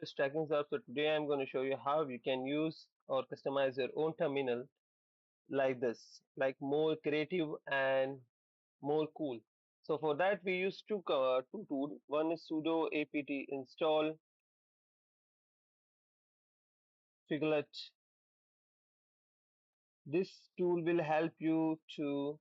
stackingsup. So today I'm going to show you how you can use or customize your own terminal like this, like more creative and more cool. So for that we use two tools. One is sudo apt install figlet. This tool will help you to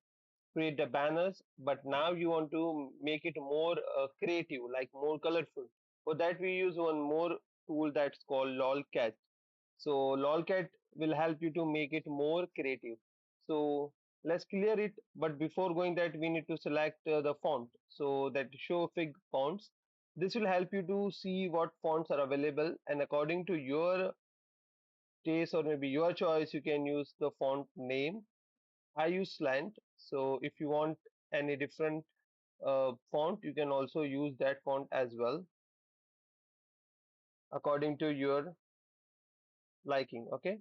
create the banners, but now you want to make it more creative, like more colorful. For that we use one more tool that's called lolcat. So lolcat will help you to make it more creative. So let's clear it, but before going that we need to select the font, so that show fig fonts. This will help you to see what fonts are available, and according to your taste or maybe your choice you can use the font name. I use slant, so if you want any different font you can also use that font as well according to your liking. Okay,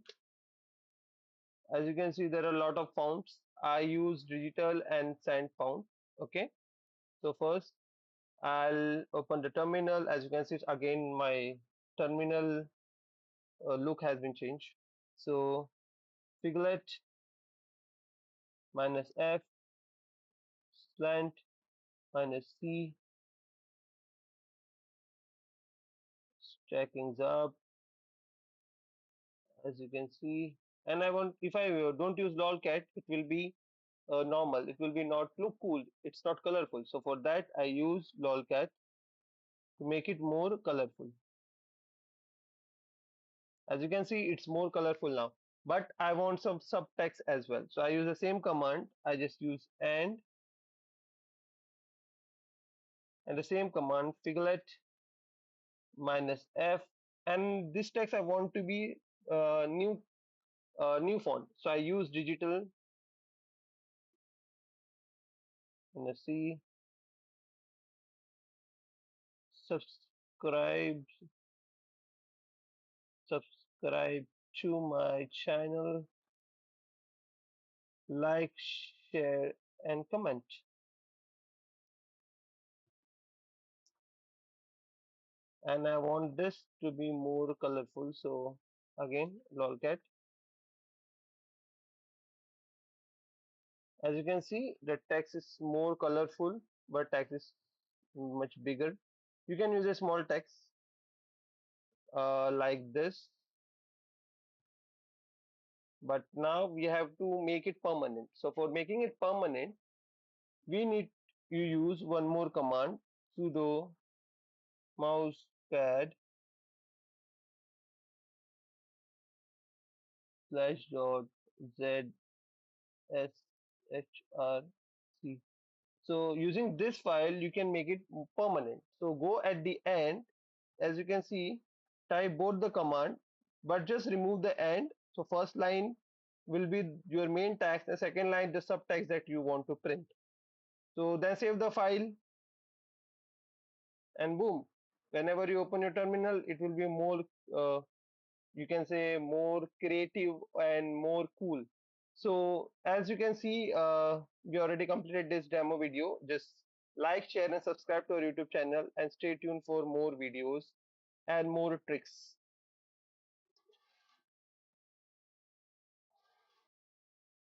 as you can see there are a lot of fonts. I use digital and sand font. Okay, so first I'll open the terminal. As you can see again my terminal look has been changed. So figlet minus f slant minus c stackings up, as you can see. And I want, if I don't use lolcat it will be normal, it will be not look cool, it's not colorful. So for that I use lolcat to make it more colorful. As you can see it's more colorful now, but I want some subtext as well, so I use the same command. I just use and the same command figlet minus f, and this text I want to be new font, so I use digital and c subscribe subscribe to my channel, like, share, and comment. And I want this to be more colorful. So again, lolcat. As you can see, the text is more colorful, but text is much bigger. You can use a small text like this, but now we have to make it permanent. So for making it permanent, we need you use one more command, sudo mousepad slash dot z shrc. So using this file, you can make it permanent. So go at the end, as you can see, type both the command, but just remove the end. So first line will be your main text, the second line the subtext that you want to print. So then save the file and boom. Whenever you open your terminal, it will be more you can say more creative and more cool. So as you can see, we already completed this demo video. Just like, share, and subscribe to our YouTube channel, and stay tuned for more videos and more tricks.